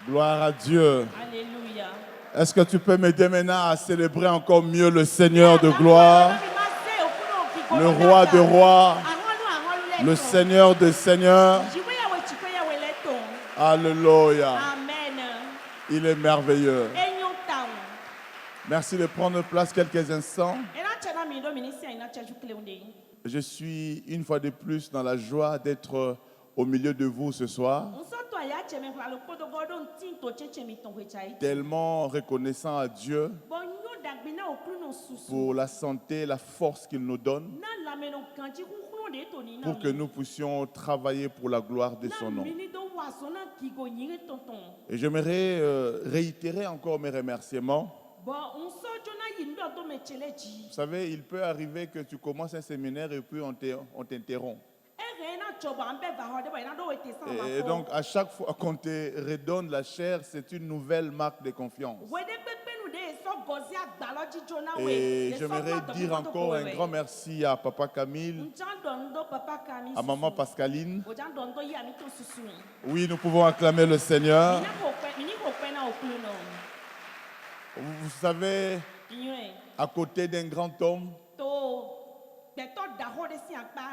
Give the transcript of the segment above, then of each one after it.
Gloire à Dieu. Alléluia. Est-ce que tu peux m'aider maintenant à célébrer encore mieux le Seigneur de gloire, le roi de rois, le Seigneur de seigneurs? Alléluia. Amen. Il est merveilleux. Merci de prendre place quelques instants. Je suis une fois de plus dans la joie d'être au milieu de vous ce soir. Tellement reconnaissant à Dieu pour la santé, la force qu'il nous donne, pour que nous puissions travailler pour la gloire de son nom. Et j'aimerais réitérer encore mes remerciements. Vous savez, il peut arriver que tu commences un séminaire et puis on t'interrompt. Et donc, à chaque fois qu'on te redonne la chair, c'est une nouvelle marque de confiance. Et j'aimerais dire encore un grand merci à Papa Camille, à Maman Pascaline. Oui, nous pouvons acclamer le Seigneur. Vous savez, à côté d'un grand homme,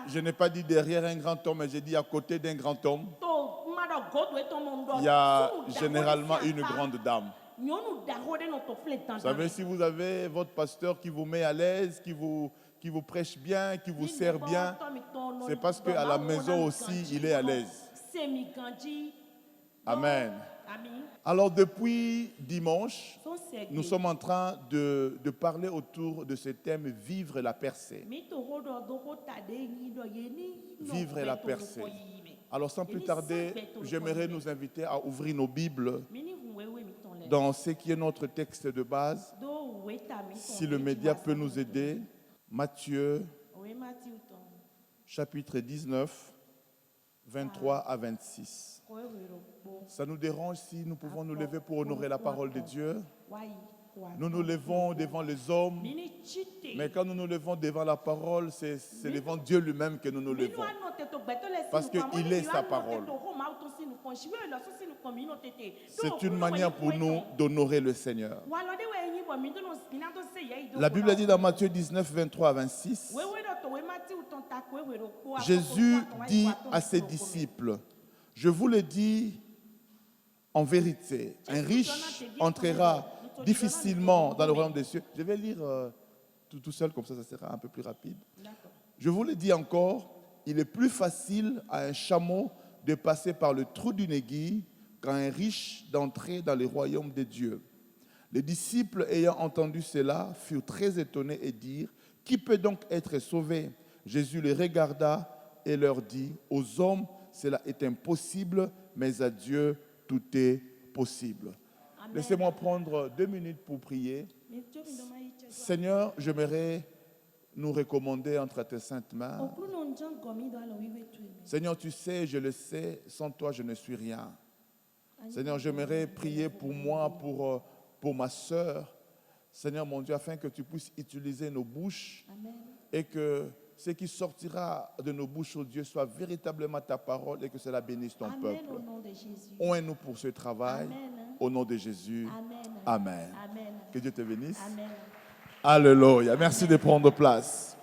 je n'ai pas dit derrière un grand homme, mais j'ai dit à côté d'un grand homme, il y a généralement une grande dame. Vous savez, si vous avez votre pasteur qui vous met à l'aise, qui vous prêche bien, qui vous sert bien, c'est parce qu'à la maison aussi, il est à l'aise. Amen. Alors depuis dimanche, nous sommes en train de parler autour de ce thème « Vivre la percée ». Vivre la percée. Alors sans plus tarder, j'aimerais nous inviter à ouvrir nos Bibles dans ce qui est notre texte de base. Si le média peut nous aider, Matthieu, chapitre 19, 23 à 26. Ça nous dérange si nous pouvons nous lever pour honorer la parole de Dieu? Nous nous levons devant les hommes, mais quand nous nous levons devant la parole, c'est devant Dieu lui-même que nous nous levons. Parce qu'il est sa parole. C'est une manière pour nous d'honorer le Seigneur. La Bible dit dans Matthieu 19, 23 à 26, Jésus dit à ses disciples, « Je vous le dis en vérité, un riche entrera difficilement dans le royaume des cieux. » Je vais lire tout seul, comme ça sera un peu plus rapide. Je vous le dis encore, il est plus facile à un chameau de passer par le trou d'une aiguille qu'à un riche d'entrer dans le royaume de Dieu. Les disciples ayant entendu cela furent très étonnés et dirent, « Qui peut donc être sauvé ?» Jésus les regarda et leur dit, « Aux hommes, cela est impossible, mais à Dieu, tout est possible. » Laissez-moi prendre 2 minutes pour prier. Seigneur, j'aimerais nous recommander entre tes saintes mains. Seigneur, tu sais, je le sais, sans toi, je ne suis rien. Seigneur, j'aimerais prier pour moi, pour ma sœur. Seigneur, mon Dieu, afin que tu puisses utiliser nos bouches. Amen. Et que ce qui sortira de nos bouches, oh Dieu, soit véritablement ta parole et que cela bénisse ton peuple. Oins-nous pour ce travail. Amen. Au nom de Jésus. Amen. Amen. Amen. Que Dieu te bénisse. Amen. Alléluia. Merci de prendre place.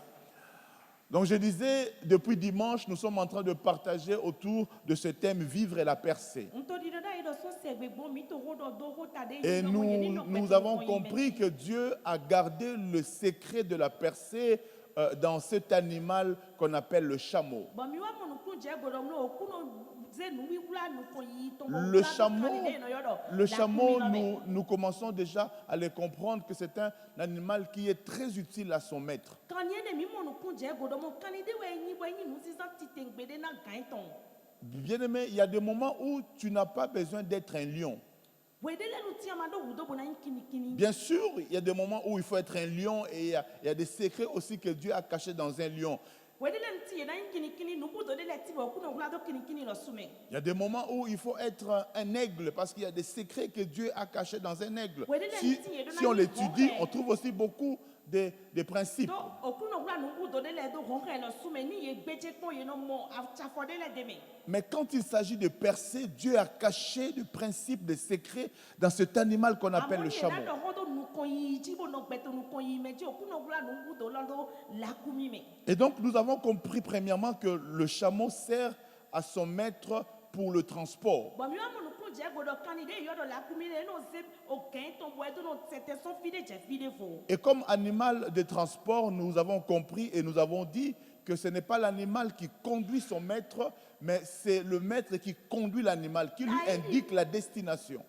Donc je disais, depuis dimanche, nous sommes en train de partager autour de ce thème « Vivre la percée ». Et nous avons compris que Dieu a gardé le secret de la percée dans cet animal qu'on appelle le chameau. Le chameau, nous commençons déjà à le comprendre que c'est un animal qui est très utile à son maître. Bien aimé, il y a des moments où tu n'as pas besoin d'être un lion. Bien sûr, il y a des moments où il faut être un lion et il y a des secrets aussi que Dieu a cachés dans un lion. Il y a des moments où il faut être un aigle parce qu'il y a des secrets que Dieu a cachés dans un aigle. Si on l'étudie, on trouve aussi beaucoup de principes. Mais quand il s'agit de percer, Dieu a caché le principe des secrets dans cet animal qu'on appelle le chameau. Et donc nous avons compris premièrement que le chameau sert à son maître pour le transport. Et comme animal de transport, nous avons compris et nous avons dit que ce n'est pas l'animal qui conduit son maître, mais c'est le maître qui conduit l'animal, qui lui indique la destination.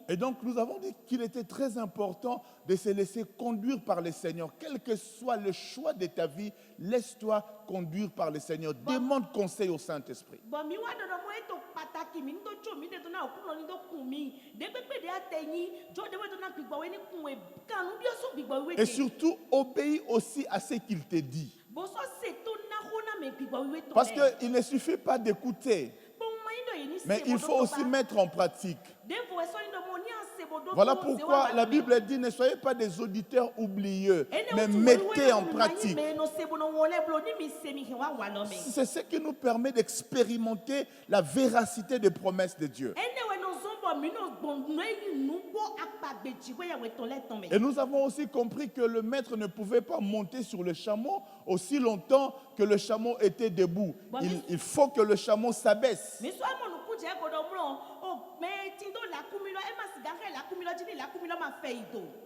Et donc nous avons dit qu'il était très important de se laisser conduire par le Seigneur. Quel que soit le choix de ta vie, laisse-toi conduire par le Seigneur. Demande conseil au Saint-Esprit. Et surtout, obéis aussi à ce qu'il te dit. Parce qu'il ne suffit pas d'écouter, mais il faut aussi mettre en pratique. Voilà pourquoi la Bible dit, ne soyez pas des auditeurs oublieux, mais mettez en pratique. C'est ce qui nous permet d'expérimenter la véracité des promesses de Dieu. Et nous avons aussi compris que le maître ne pouvait pas monter sur le chameau aussi longtemps que le chameau était debout. Il faut que le chameau s'abaisse.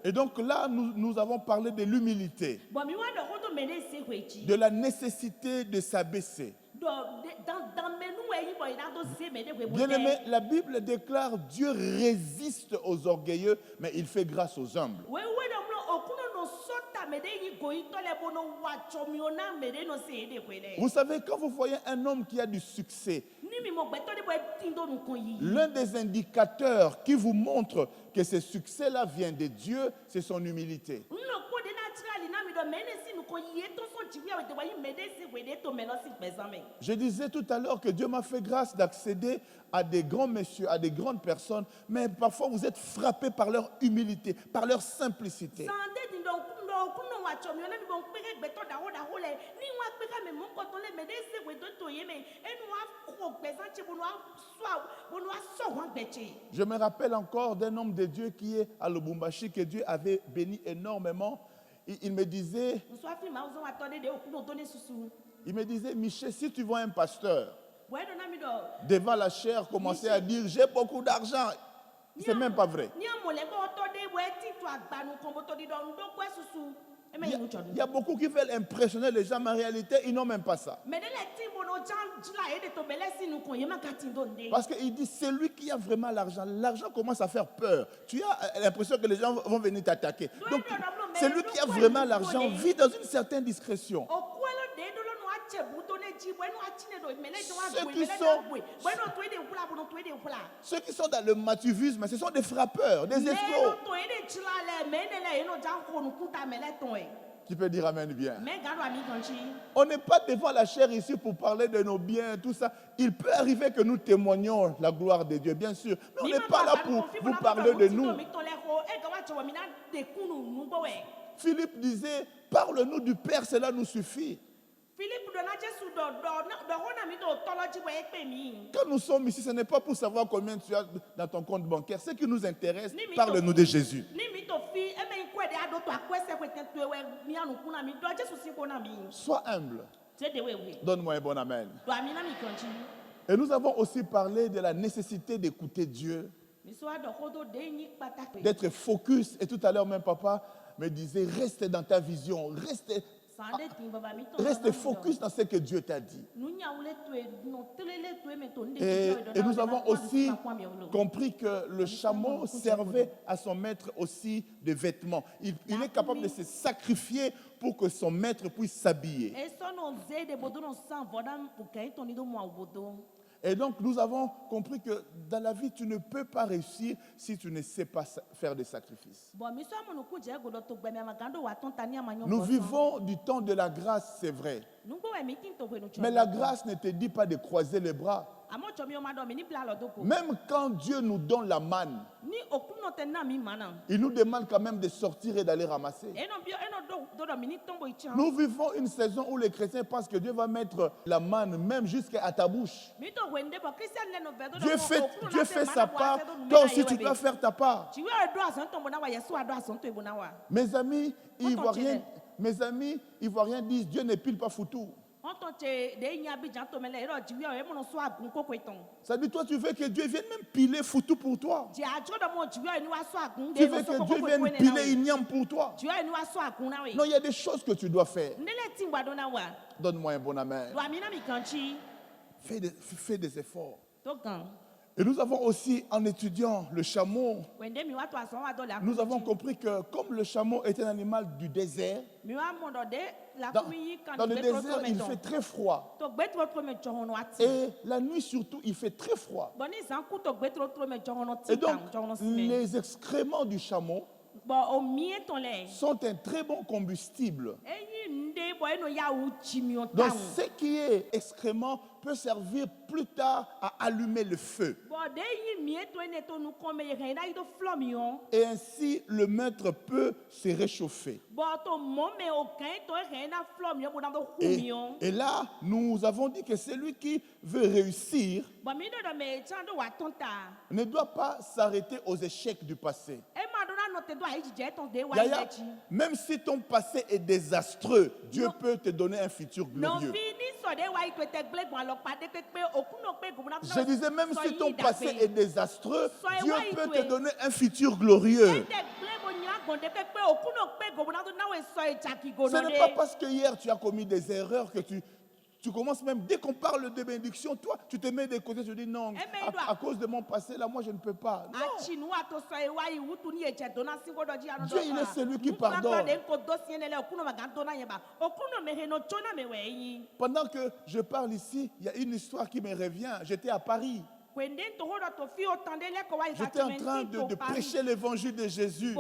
Et donc là, nous avons parlé de l'humilité, de la nécessité de s'abaisser. Bien aimé, la Bible déclare Dieu résiste aux orgueilleux, mais il fait grâce aux humbles. Vous savez, quand vous voyez un homme qui a du succès, l'un des indicateurs qui vous montre que ce succès-là vient de Dieu, c'est son humilité. Je disais tout à l'heure que Dieu m'a fait grâce d'accéder à des grands messieurs, à des grandes personnes, mais parfois vous êtes frappés par leur humilité, par leur simplicité. Je me rappelle encore d'un homme de Dieu qui est à Lubumbashi, que Dieu avait béni énormément. Il me disait, Michel, si tu vois un pasteur devant la chair commencer à dire j'ai beaucoup d'argent, c'est même pas vrai. Il y a beaucoup qui veulent impressionner les gens, mais en réalité, ils n'ont même pas ça. Parce qu'il dit, celui qui a vraiment l'argent, l'argent commence à faire peur. Tu as l'impression que les gens vont venir t'attaquer. Donc, celui qui a vraiment l'argent vit dans une certaine discrétion. Ceux qui sont dans le matuvisme, ce sont des frappeurs, des escrocs. Tu peux dire amen bien. On n'est pas devant la chair ici pour parler de nos biens, tout ça. Il peut arriver que nous témoignions la gloire de Dieu, bien sûr. Mais on n'est pas là pour vous parler de nous. Philippe disait, parle-nous du Père, cela nous suffit. Quand nous sommes ici, ce n'est pas pour savoir combien tu as dans ton compte bancaire. Ce qui nous intéresse, parle-nous de Jésus. Sois humble. Donne-moi un bon amen. Et nous avons aussi parlé de la nécessité d'écouter Dieu, d'être focus. Et tout à l'heure, même papa me disait, reste dans ta vision, reste focus dans ce que Dieu t'a dit. Et nous avons aussi compris que le chameau servait à son maître aussi de vêtements. Il est capable de se sacrifier pour que son maître puisse s'habiller. Et donc, nous avons compris que dans la vie, tu ne peux pas réussir si tu ne sais pas faire des sacrifices. Nous vivons du temps de la grâce, c'est vrai. Mais la grâce ne te dit pas de croiser les bras. Même quand Dieu nous donne la manne, il nous demande quand même de sortir et d'aller ramasser. Nous vivons une saison où les chrétiens pensent que Dieu va mettre la manne même jusqu'à ta bouche. Dieu fait sa part, toi aussi tu dois faire ta part. Mes amis ivoiriens disent Dieu ne pile pas foutu. Ça dit toi tu veux que Dieu vienne même piler foutu pour toi. Tu veux que Dieu vienne piler igname pour toi. Non, il y a des choses que tu dois faire. Donne-moi un bon amen. Fais des efforts. Et nous avons aussi, en étudiant le chameau, nous avons compris que comme le chameau est un animal du désert, dans le désert, il fait très froid. Et la nuit surtout, il fait très froid. Et donc, les excréments du chameau sont un très bon combustible. Donc, ce qui est excrément peut servir plus tard à allumer le feu. Et ainsi, le maître peut se réchauffer. Et là, nous avons dit que celui qui veut réussir ne doit pas s'arrêter aux échecs du passé. Yaya, même si ton passé est désastreux, Dieu peut te donner un futur glorieux. Je disais, même si ton passé est désastreux, Dieu peut te donner un futur glorieux. Ce n'est pas parce que hier tu as commis des erreurs que tu commences même, dès qu'on parle de bénédiction, toi, tu te mets de côté, tu dis non, à cause de mon passé, là, moi, je ne peux pas. Non. Dieu, il est celui qui pardonne. Pendant que je parle ici, il y a une histoire qui me revient. J'étais à Paris. J'étais en train de prêcher l'évangile de Jésus.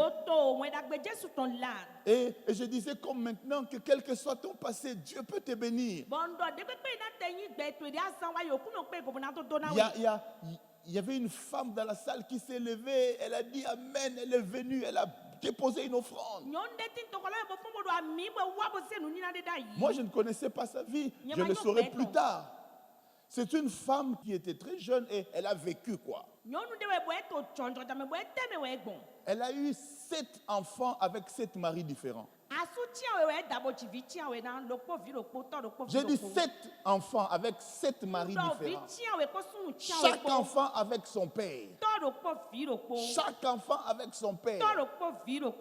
Et je disais comme maintenant que quel que soit ton passé, Dieu peut te bénir. Il y avait une femme dans la salle qui s'est levée, elle a dit Amen, elle est venue, elle a déposé une offrande. Moi, je ne connaissais pas sa vie, je le saurai plus tard. C'est une femme qui était très jeune et elle a vécu quoi. Elle a eu 7 enfants avec 7 maris différents. J'ai dit 7 enfants avec 7 maris différents. Chaque enfant avec son père. Chaque enfant avec son père.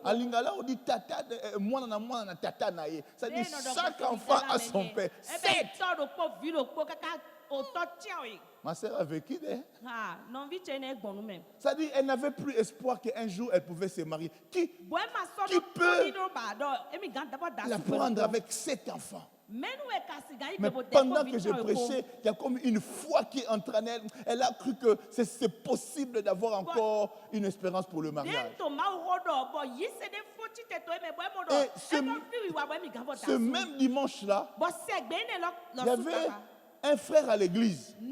À Lingala, on dit tata, moi na tata naye. Ça dit chaque enfant a son père. 7. Ma sœur a vécu. Ça dit elle n'avait plus espoir qu'un jour elle pouvait se marier. Qui peut la prendre avec 7 enfants? Mais pendant que je prêchais, il y a comme une foi qui est entre elle. Elle a cru que c'est possible d'avoir encore une espérance pour le mariage. Et ce même dimanche-là, il y avait un frère à l'église. Il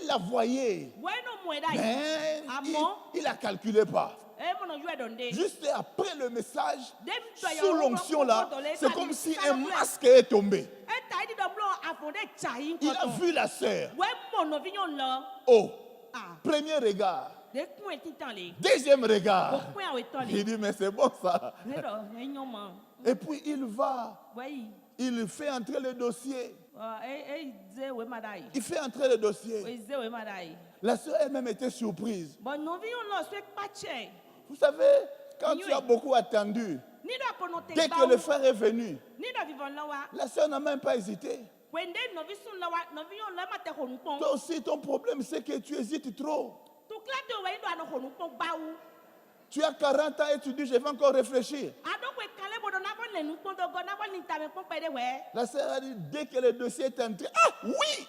la voyait. Mais il ne calculait pas. Juste après le message, sous l'onction là, c'est comme si un masque est tombé. Il a vu la sœur. Oh, premier regard. Deuxième regard. Il dit mais c'est bon ça. Et puis il va. Il fait entrer le dossier. Il fait entrer le dossier. La sœur elle-même était surprise. Vous savez, quand tu as beaucoup attendu, dès que le frère est venu, la sœur n'a même pas hésité. Toi aussi, ton problème, c'est que tu hésites trop. Tu as 40 ans et tu dis, je vais encore réfléchir. La sœur a dit, dès que le dossier est entré, ah oui!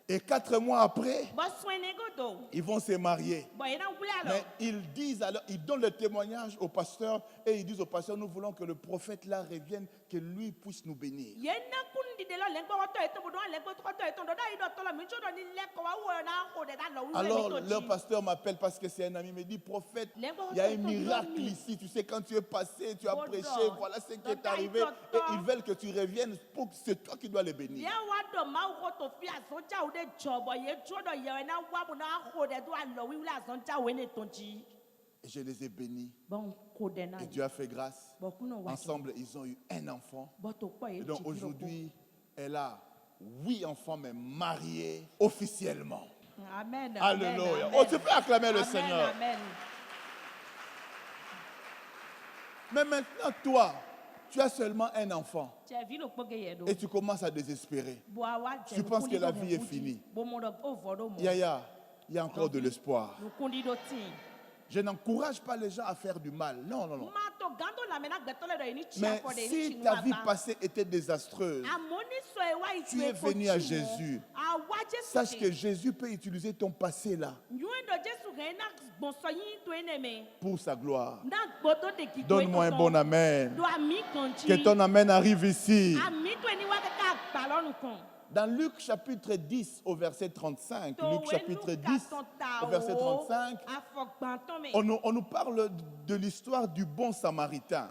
Et 4 mois après, Bo swene godo. ils vont se marier. Bo yena wule Mais alors. ils disent alors, ils donnent le témoignage au pasteur et ils disent au pasteur, nous voulons que le prophète là revienne, que lui puisse nous bénir. Yena kundi de lo lengbo woto eto bodo lengbo to eto do da ido to lo mi chodo ni leko wa wo na ho de da lo wule Alors mi to leur ji. pasteur m'appelle parce que c'est un ami, il me dit, prophète, il y a un miracle ici. Tu sais, quand tu es passé, tu as prêché, voilà ce qui est arrivé. Et ils veulent que tu reviennes, pour que c'est toi qui dois les bénir. Ye wa do ma wo to fi azonja wo de jobo ye chodo ye na wa bo na ho de do alo wi wule azonja wo ne to ji. Et je les ai bénis. Bon ko de na. Et Dieu a fait grâce. Bo kuno wa. Ensemble, ils ont eu un enfant. Bo to po ye. Et donc aujourd'hui, elle a 8 enfants, mais mariés officiellement. Amen. Alléluia. Amen, Oh, tu peux acclamer le amen, Seigneur. Amen. Mais maintenant, toi, tu as seulement un enfant. Et tu commences à désespérer. Tu penses que la vie est finie. Yaya, il y a encore de l'espoir. Je n'encourage pas les gens à faire du mal. Non, non, non. Mais si ta vie passée était désastreuse, tu es venu à Jésus. Sache que Jésus peut utiliser ton passé là pour sa gloire. Donne-moi un bon amen. Que ton amen arrive ici. Dans Luc chapitre 10 au verset 35, Luc chapitre 10 au verset 35, on nous parle de l'histoire du bon samaritain.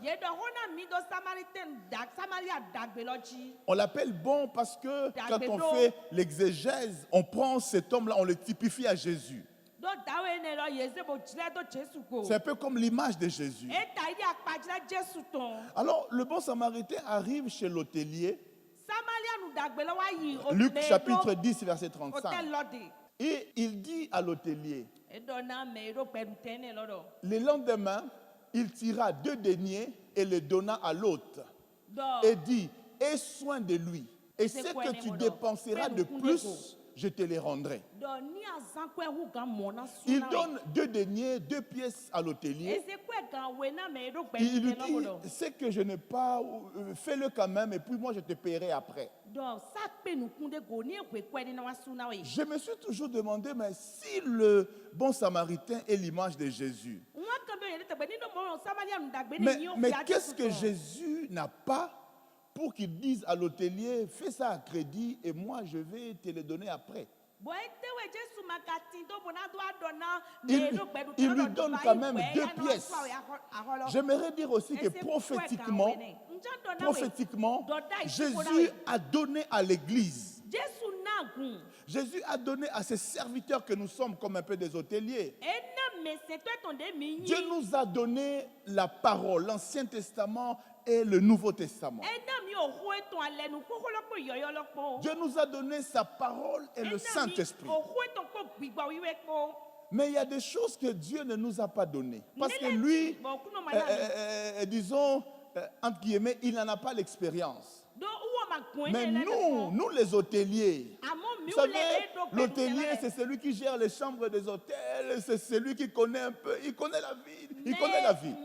On l'appelle bon parce que quand on fait l'exégèse, on prend cet homme-là, on le typifie à Jésus. C'est un peu comme l'image de Jésus. Alors, le bon samaritain arrive chez l'hôtelier. Luc chapitre 10, verset 35. Et il dit à l'hôtelier, le lendemain, il tira 2 deniers et les donna à l'hôte. Et dit, aie soin de lui. Et ce que tu dépenseras de plus, je te les rendrai. Il donne 2 deniers, 2 pièces à l'hôtelier. Il lui dit, ce que je n'ai pas, fais-le quand même et puis moi je te paierai après. Je me suis toujours demandé, mais si le bon samaritain est l'image de Jésus, mais qu'est-ce que Jésus n'a pas pour qu'il dise à l'hôtelier, fais ça à crédit et moi je vais te le donner après. Il lui donne quand même 2 pièces. J'aimerais dire aussi que prophétiquement, Jésus a donné à l'Église. Jésus a donné à ses serviteurs que nous sommes comme un peu des hôteliers. Dieu nous a donné la parole, l'Ancien Testament et le Nouveau Testament. Dieu nous a donné sa parole et le Saint-Esprit. Mais il y a des choses que Dieu ne nous a pas données. Parce que lui, disons, entre guillemets, il n'en a pas l'expérience. Mais nous les hôteliers, vous savez, l'hôtelier c'est celui qui gère les chambres des hôtels, c'est celui qui connaît un peu, il connaît la vie, il connaît la vie.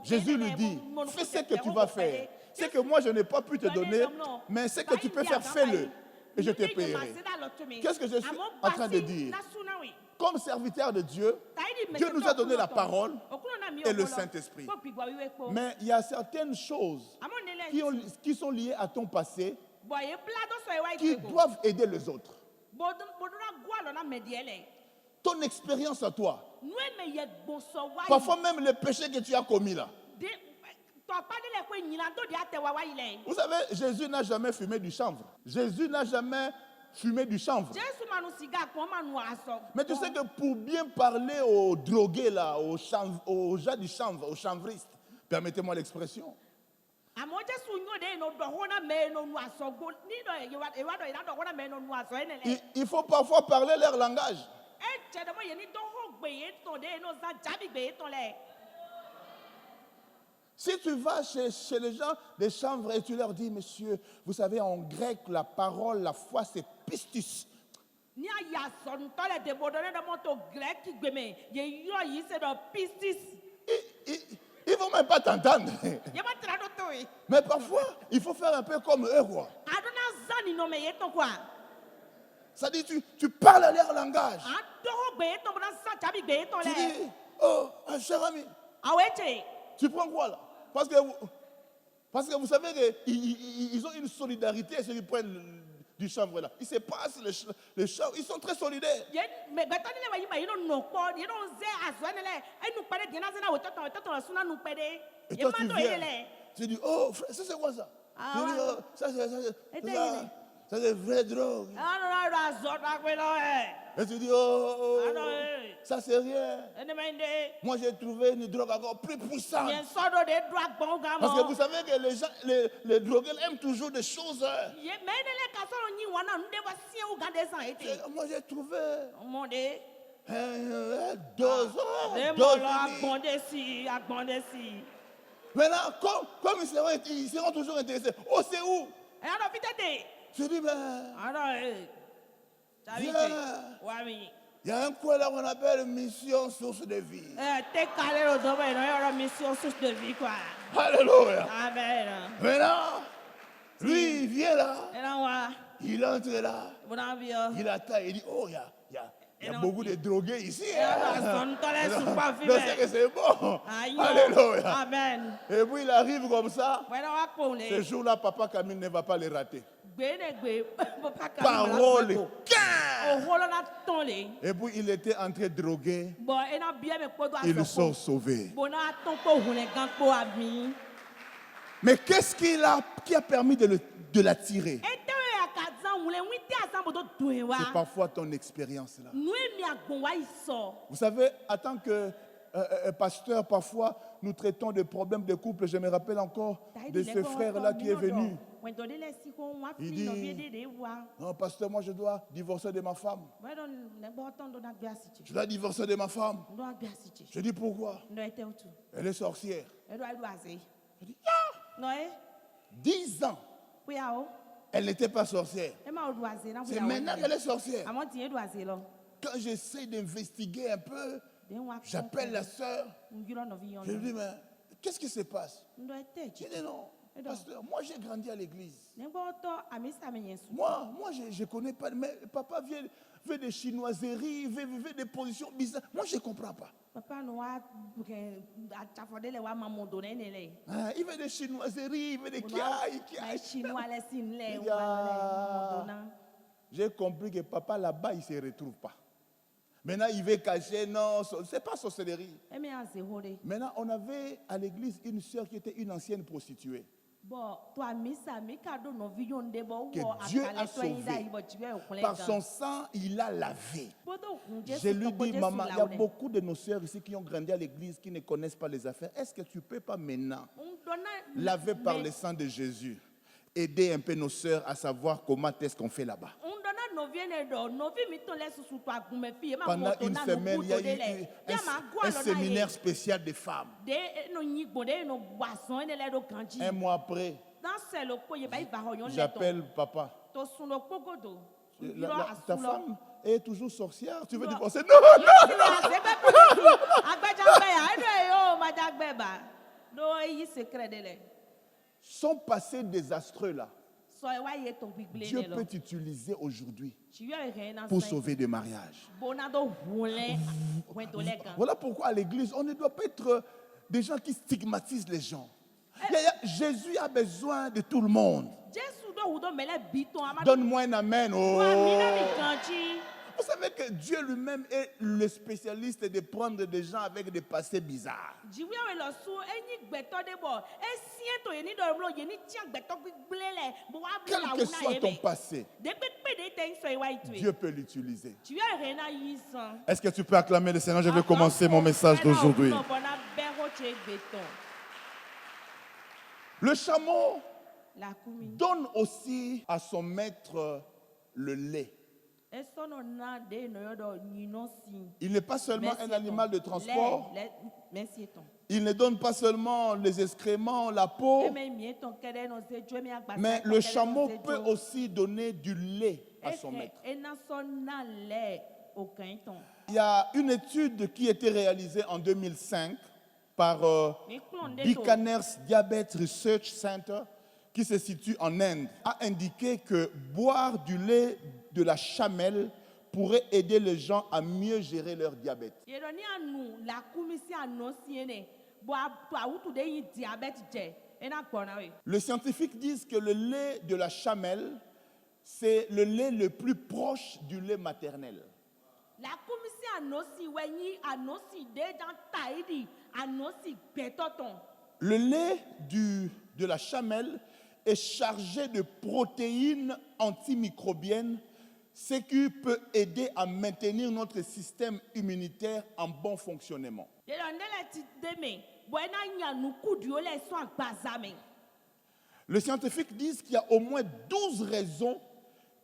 Jésus lui dit, fais ce que tu vas faire. Ce que moi je n'ai pas pu te donner, mais ce que tu peux faire, fais-le et je te paierai. Qu'est-ce que je suis en train de dire? Comme serviteur de Dieu, Dieu nous a donné la parole et le Saint-Esprit. Mais il y a certaines choses qui sont liées à ton passé qui doivent aider les autres. Ton expérience à toi. Parfois même les péchés que tu as commis là. Vous savez, Jésus n'a jamais fumé du chanvre. Jésus n'a jamais fumé du chanvre. Mais tu sais que pour bien parler aux drogués là, aux gens du chanvre, aux chanvristes, permettez-moi l'expression. Il faut parfois parler leur langage. Si tu vas chez les gens des chanvres et tu leur dis, monsieur, vous savez, en grec, la parole, la foi, c'est pistis. Ils ne vont même pas t'entendre. Mais parfois, il faut faire un peu comme eux, quoi. zani no me yeton quoi. Ça dit, tu parles leur langage. A toro gbe yeton bona sa jabi gbe yeton Tu le. dis, oh, cher ami, Aweche. tu prends quoi là? Parce que vous savez qu'ils ont une solidarité, ceux qui prennent du chanvre là. Ils se passent le chanvre, ils sont très solidaires. Ye me betani le wa yiba yino no ko yino ze azwane le. Ai nu pere dina zena wototon la suna nu pere. Et Ye toi, tu mando viens, ele. tu dis, oh, frère, ça c'est quoi ça? Ah, Tu dis, ouais. oh, ça c'est vraie drogue. Ah no no azot akwelo Et tu dis, oh, Ah non, ça c'est rien. ene mende. Moi j'ai trouvé une drogue encore plus puissante. Yen sodo de drogue bon gamo. Parce que vous savez que les gens, les drogués aiment toujours des choses. Ye me ne le kasoro nyi wana nde wa sie u gande san ete. Moi j'ai trouvé Monde. dose. De Dose mo lo unie. agbonde si. Maintenant, comme ils seront toujours intéressés. Oh, c'est où? E ano fitete. Je dis, ben, Ano Tabite. Viens. Wami. il y a un coin là qu'on appelle mission source de vie. Te kale lo do be no yo mission source de vie quoi. Alléluia. Amen. Maintenant, lui, il vient là, E na wa. il entre là, Bona bio. il attend, il dit, oh, il y a non, beaucoup de drogués ici. E ano son tole Non, super non, c'est que fibe. c'est bon. Ayo. Alléluia. Amen. Et puis il arrive comme ça. Wena wa Ce pole. jour-là, Papa Camille ne va pas les rater. Gbe papa ka. Parole. O holo na tonle. Et puis il était entré drogué. Bon, e na bia me kodo Ils sont asoko. sauvés. Bona ton ko hune gan ko ami. Mais qu'est-ce qui a permis de l'attirer? E te we akazan wule wite asan bodo duen wa. C'est parfois ton expérience là. Nou e mi agbon wa iso. Vous savez, en tant que pasteur, parfois, nous traitons de problèmes de couple. Je me rappelle encore de ce frère-là qui est venu. Il dit, non, pasteur, moi je dois divorcer de ma femme. Je dois divorcer de ma femme. Je dis, pourquoi? Elle est sorcière. Je dis, ah, 10 ans, elle n'était pas sorcière. C'est maintenant qu'elle est sorcière. Quand j'essaie d'investiguer un peu, j'appelle la sœur. Je lui dis, mais qu'est-ce qui se passe? Il dit, non, pasteur, moi j'ai grandi à l'église. Moi je ne connais pas. Mais papa veut des chinoiseries, veut des positions bizarres. Moi, je ne comprends pas. Hein, il veut des chinoiseries, il veut des kiaï. J'ai compris que papa là-bas, il ne se retrouve pas. Maintenant, il veut cacher. Non, ce n'est pas sorcellerie. Maintenant, on avait à l'église une sœur qui était une ancienne prostituée. Que Dieu a sauvé. Par son sang, il a lavé. Je lui dis, maman, il y a beaucoup de nos sœurs ici qui ont grandi à l'église, qui ne connaissent pas les affaires. Est-ce que tu ne peux pas maintenant, laver par le sang de Jésus, aider un peu nos sœurs à savoir comment est-ce qu'on fait là-bas? Pendant une semaine, il y a eu un séminaire spécial des femmes. Un mois après, j'appelle papa. Ta femme est toujours sorcière. Tu veux dire quoi? C'est non, Son passé désastreux là, Dieu peut t'utiliser aujourd'hui pour sauver des mariages. Voilà pourquoi à l'église, on ne doit pas être des gens qui stigmatisent les gens. Jésus a besoin de tout le monde. Donne-moi un amen. Oh. Vous savez que Dieu lui-même est le spécialiste de prendre des gens avec des passés bizarres. Quel que soit ton passé, Dieu peut l'utiliser. Est-ce que tu peux acclamer le Seigneur? Je vais commencer mon message d'aujourd'hui. Le chameau donne aussi à son maître le lait. Il n'est pas seulement un animal de transport. Il ne donne pas seulement les excréments, la peau. Mais le chameau peut aussi donner du lait à son maître. Il y a une étude qui a été réalisée en 2005 par Buchanan's Diabetes Research Center qui se situe en Inde, a indiqué que boire du lait de la chamelle pourrait aider les gens à mieux gérer leur diabète. Yɛrɛ ni anu la kumisi anu siene. Bo a awutu de yi diabète jɛ. Ena gbɔna we. Les scientifiques disent que le lait de la chamelle, c'est le lait le plus proche du lait maternel. La kumisi anu si wenyi anu si de dans taidi anu si betoton. Le lait de la chamelle est chargé de protéines antimicrobiennes, ce qui peut aider à maintenir notre système immunitaire en bon fonctionnement. Yɛrɛ ne le ti deme. Bo ena nya nuku di o le so agbazame. Les scientifiques disent qu'il y a au moins 12 raisons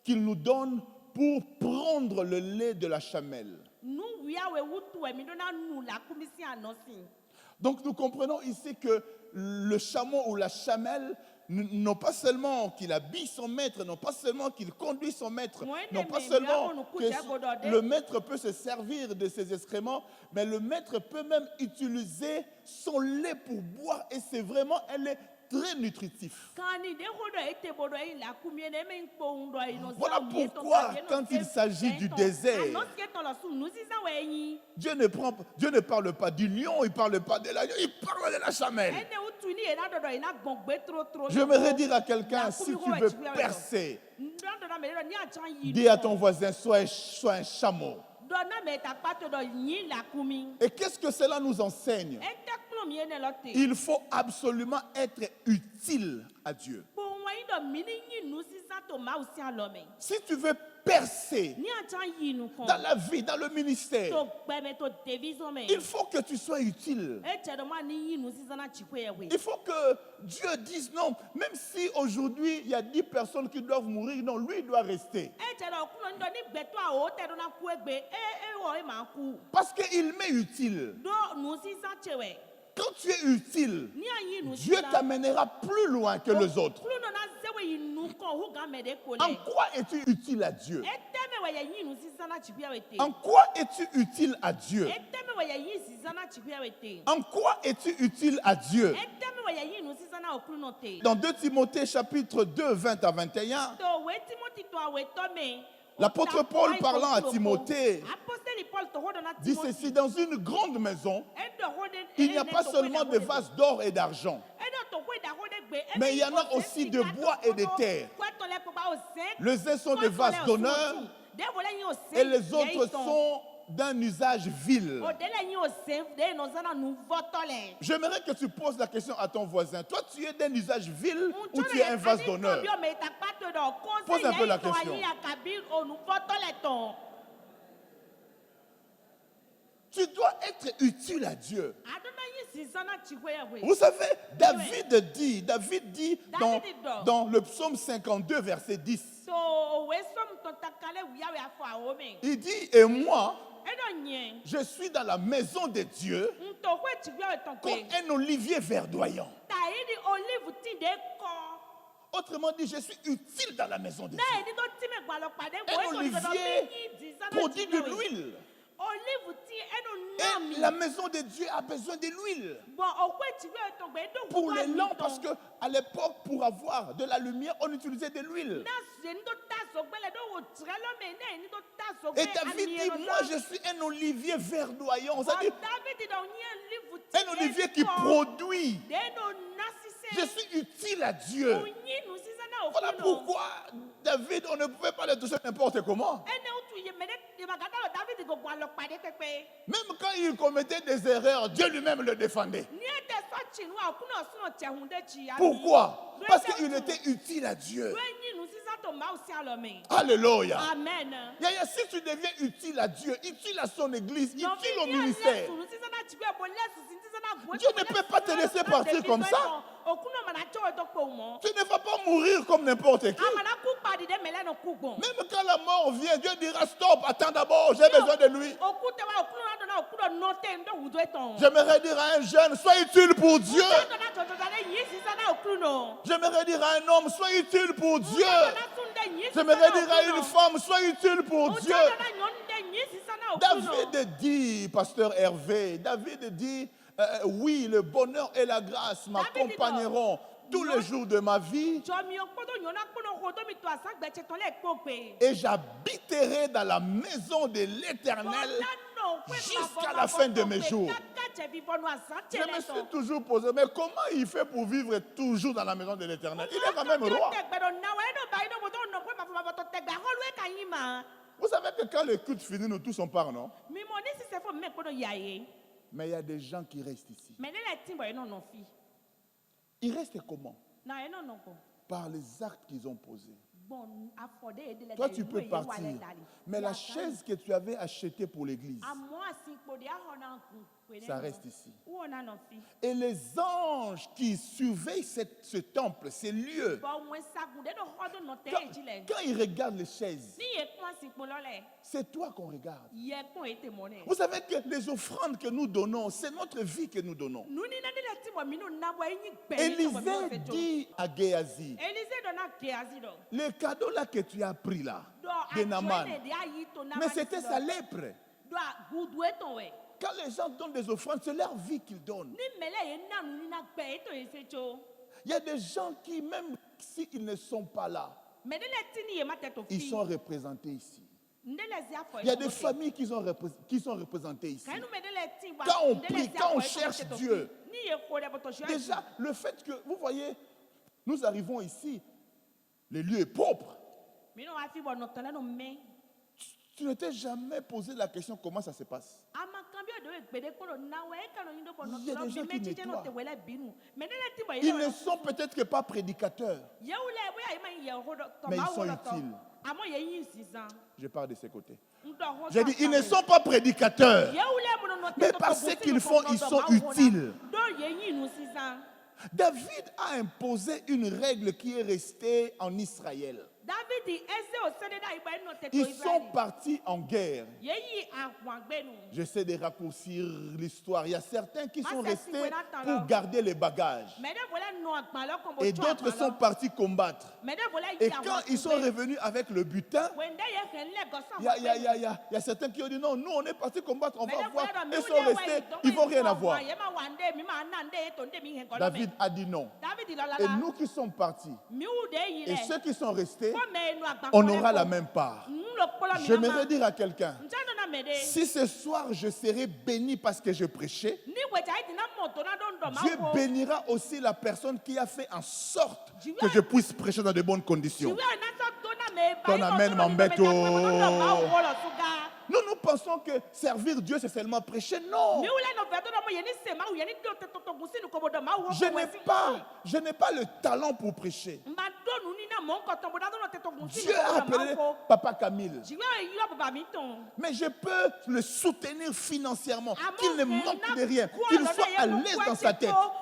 qu'ils nous donnent pour prendre le lait de la chamelle. Nu wia we wutu emi dona nu la kumisi anu si. Donc nous comprenons ici que le chameau ou la chamelle, non pas seulement qu'il habille son maître, non pas seulement qu'il conduit son maître, non pas seulement que le maître peut se servir de ses excréments, mais le maître peut même utiliser son lait pour boire et c'est vraiment un lait très nutritif. Voilà pourquoi quand il s'agit du désert, Dieu ne parle pas du lion, il ne parle pas de l'agneau, il parle de la chamelle. J'aimerais dire à quelqu'un, si tu veux percer, dis à ton voisin, sois un chameau. Et qu'est-ce que cela nous enseigne? Il faut absolument être utile à Dieu. Si tu veux percer dans la vie, dans le ministère, il faut que tu sois utile. Il faut que Dieu dise non, même si aujourd'hui il y a 10 personnes qui doivent mourir, non, lui il doit rester. Parce qu'il m'est utile. Quand tu es utile, Dieu t'amènera plus loin que les autres. En quoi es-tu utile à Dieu? En quoi es-tu utile à Dieu? En quoi es-tu utile à Dieu? Dans 2 Timothée chapitre 2, 20 à 21, l'apôtre Paul parlant à Timothée dit ceci: dans une grande maison, il n'y a pas seulement de vases d'or et d'argent, mais il y en a aussi de bois et de terre. Les uns sont des vases d'honneur et les autres sont d'un usage vil. J'aimerais que tu poses la question à ton voisin. Toi, tu es d'un usage vil ou tu es un vase d'honneur? Pose un peu la question. Tu dois être utile à Dieu. Vous savez, David dit dans le psaume 52, verset 10, il dit, et moi, je suis dans la maison de Dieu comme un olivier verdoyant. Autrement dit, je suis utile dans la maison de Dieu. Un olivier produit de l'huile. Et la maison de Dieu a besoin de l'huile pour les lampes, parce qu'à l'époque, pour avoir de la lumière, on utilisait de l'huile. Et David dit, moi je suis un olivier verdoyant. C'est-à-dire un olivier qui produit. Je suis utile à Dieu. Voilà pourquoi David, on ne pouvait pas le toucher n'importe comment. Même quand il commettait des erreurs, Dieu lui-même le défendait. Pourquoi? Parce qu'il était utile à Dieu. Alléluia. Amen. Si tu deviens utile à Dieu, utile à son église, utile au ministère, Dieu ne peut pas te laisser partir comme ça. Tu ne vas pas mourir comme n'importe qui. Même quand la mort vient, Dieu dira stop, attends d'abord, j'ai besoin de lui. J'aimerais dire à un jeune, sois utile pour Dieu. J'aimerais dire à un homme, sois utile pour Dieu. J'aimerais dire à une femme, sois utile pour Dieu. David dit, pasteur Hervé, David dit, oui, le bonheur et la grâce m'accompagneront tous les jours de ma vie Dzɔmi okpodo nyɔna kpono xɔ do mi to asagbɛtsɛ tɔ le kpo gbe. et j'habiterai dans la maison de l'Éternel jusqu'à la fin de mes jours. Je me suis toujours posé, mais comment il fait pour vivre toujours dans la maison de l'Éternel? Il est quand même roi. Vous savez que quand le culte finit, nous tous on part, non? Mais il y a des gens qui restent ici. Ils restent comment? Par les actes qu'ils ont posés. Toi, tu peux partir. Mais la chaise que tu avais achetée pour l'église, ça reste ici. Et les anges qui surveillent ce temple, ces lieux, quand ils regardent les chaises, c'est toi qu'on regarde. Vous savez que les offrandes que nous donnons, c'est notre vie que nous donnons. Élisée dit à Géasi, le cadeau là que tu as pris là, de Naaman, mais c'était sa lèpre. Quand les gens donnent des offrandes, c'est leur vie qu'ils donnent. Il y a des gens qui, même s'ils ne sont pas là, ils sont représentés ici. Il y a des familles qui sont représentées ici. Quand on prie, quand on cherche Dieu, déjà, le fait que, vous voyez, nous arrivons ici, le lieu est propre. Tu ne t'es jamais posé la question comment ça se passe. Il y a des gens qui nettoient. Ils ne sont peut-être que pas prédicateurs, mais ils sont utiles. Je parle de ces côtés. J'ai dit, ils ne sont pas prédicateurs, mais par ce qu'ils font, ils sont utiles. David a imposé une règle qui est restée en Israël. Ils sont partis en guerre. J'essaie de raccourcir l'histoire. Il y a certains qui sont restés pour garder les bagages. Et d'autres sont partis combattre. Et quand ils sont revenus avec le butin, il y a certains qui ont dit non, nous on est partis combattre, on va voir. Ils sont restés, ils ne vont rien avoir. David a dit non. Et nous qui sommes partis, et ceux qui sont restés, on aura la même part. J'aimerais dire à quelqu'un, si ce soir je serai béni parce que je prêchais, Dieu bénira aussi la personne qui a fait en sorte que je puisse prêcher dans de bonnes conditions. Ton amen m'embête. Nous pensons que servir Dieu, c'est seulement prêcher. Non. Je n'ai pas le talent pour prêcher. Dieu a appelé Papa Camille. Mais je peux le soutenir financièrement, qu'il ne manque de rien, qu'il soit à l'aise dans sa tête. Quand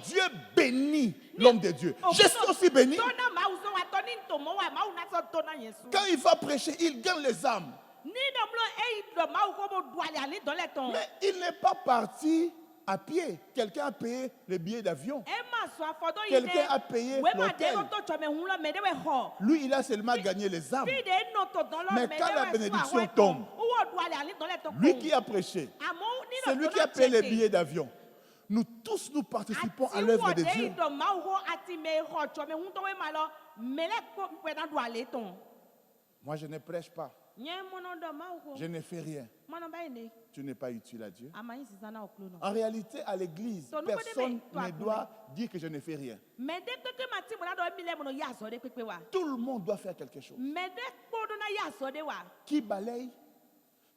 Dieu bénit l'homme de Dieu, je suis aussi béni. Quand il va prêcher, il gagne les âmes. Mais il n'est pas parti à pied. Quelqu'un a payé le billet d'avion. Quelqu'un a payé l'hôtel. Lui, il a seulement gagné les âmes. Mais quand la bénédiction tombe, lui qui a prêché, c'est lui qui a payé les billets d'avion. Nous tous, nous participons à l'œuvre de Dieu. Moi, je ne prêche pas. Je ne fais rien. Tu n'es pas utile à Dieu. En réalité, à l'église, personne ne doit dire que je ne fais rien. Tout le monde doit faire quelque chose. Qui balaye?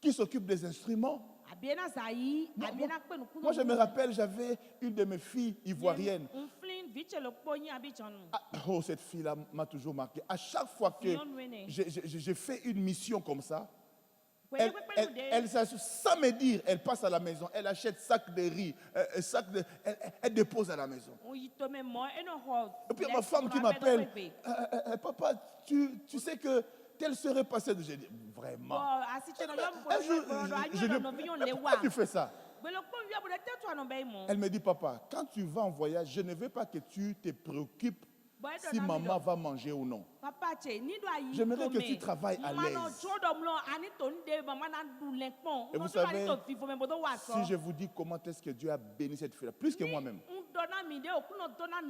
Qui s'occupe des instruments? Moi, je me rappelle, j'avais une de mes filles ivoiriennes. Oh, cette fille-là m'a toujours marqué. À chaque fois que je fais une mission comme ça, elle sans me dire, elle passe à la maison, elle achète sac de riz, elle dépose à la maison. Et puis ma femme qui m'appelle, papa, tu sais que tel serait passé. J'ai dit, vraiment. Pourquoi tu fais ça? Elle me dit, papa, quand tu vas en voyage, je ne veux pas que tu te préoccupes si maman va manger ou non. J'aimerais que tu travailles à l'aise. Et vous savez, si je vous dis comment est-ce que Dieu a béni cette fille-là, plus que moi-même.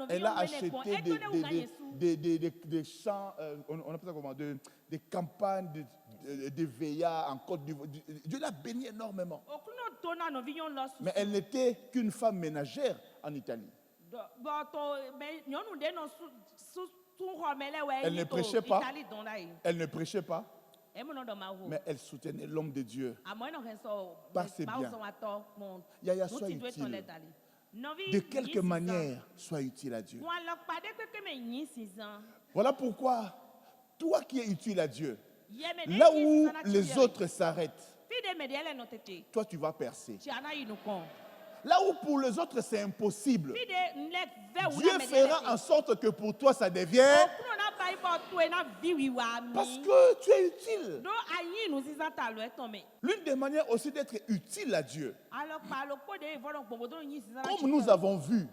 Elle a acheté des champs, on appelle ça comment, des campagnes de veilla en Côte d'Ivoire. Dieu l'a béni énormément. Mais elle n'était qu'une femme ménagère en Italie. Elle ne prêchait pas. Elle ne prêchait pas. Mais elle soutenait l'homme de Dieu. Par ses biens. Yaya, sois utile. De quelque manière, sois utile à Dieu. Voilà pourquoi, toi qui es utile à Dieu, là où les autres s'arrêtent, toi tu vas percer. Là où pour les autres c'est impossible, Dieu fera en sorte que pour toi ça devienne, parce que tu es utile. L'une des manières aussi d'être utile à Dieu, comme nous avons vu,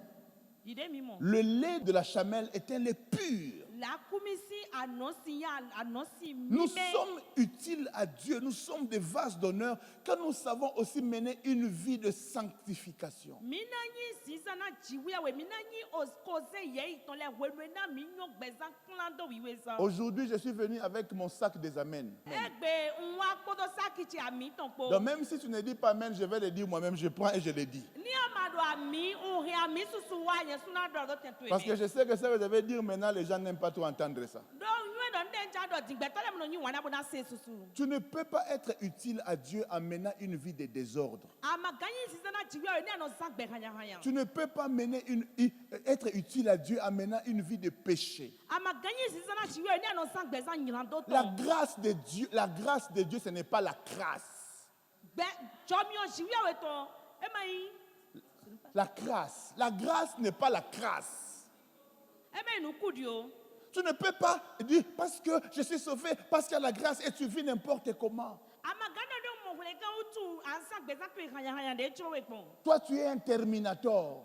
le lait de la chamelle est un lait pur. Nous sommes utiles à Dieu, nous sommes des vases d'honneur quand nous savons aussi mener une vie de sanctification. Aujourd'hui, je suis venu avec mon sac des amens. Donc même si tu ne dis pas amen, je vais le dire moi-même, je prends et je le dis. Parce que je sais que ça vous devez dire maintenant, les gens n'aiment pas trop entendre ça. Tu ne peux pas être utile à Dieu en menant une vie de désordre. Tu ne peux pas être utile à Dieu en menant une vie de péché. La grâce de Dieu, ce n'est pas la crasse. La grâce n'est pas la crasse. Tu ne peux pas dire parce que je suis sauvé, parce qu'il y a la grâce et tu vis n'importe comment. Toi, tu es un Terminator.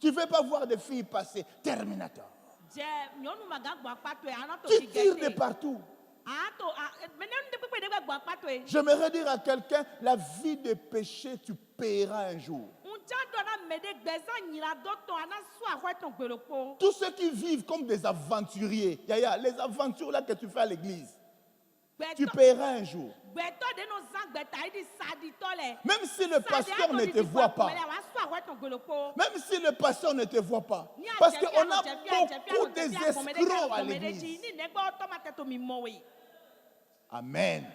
Tu ne veux pas voir des filles passer. Terminator. Tu tires de partout. J'aimerais dire à quelqu'un, la vie de péché, tu paieras un jour. Tous ceux qui vivent comme des aventuriers, Yaya, les aventures là que tu fais à l'église, tu paieras un jour. Même si le pasteur ne te voit pas. Même si le pasteur ne te voit pas. Parce qu'on a beaucoup d'escrocs à l'église. Amen.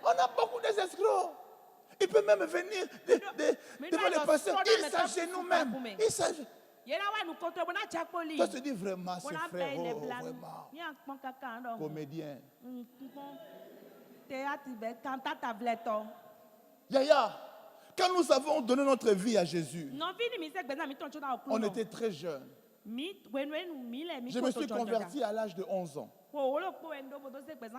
On a beaucoup d'escrocs. Il peut même venir devant le pasteur. Il s'agenouille même. Il s'agenouille. Toi, tu dis vraiment, c'est frère, vraiment. Comédien. Yaya, quand nous avons donné notre vie à Jésus, on était très jeunes. Je me suis converti à l'âge de 11 ans.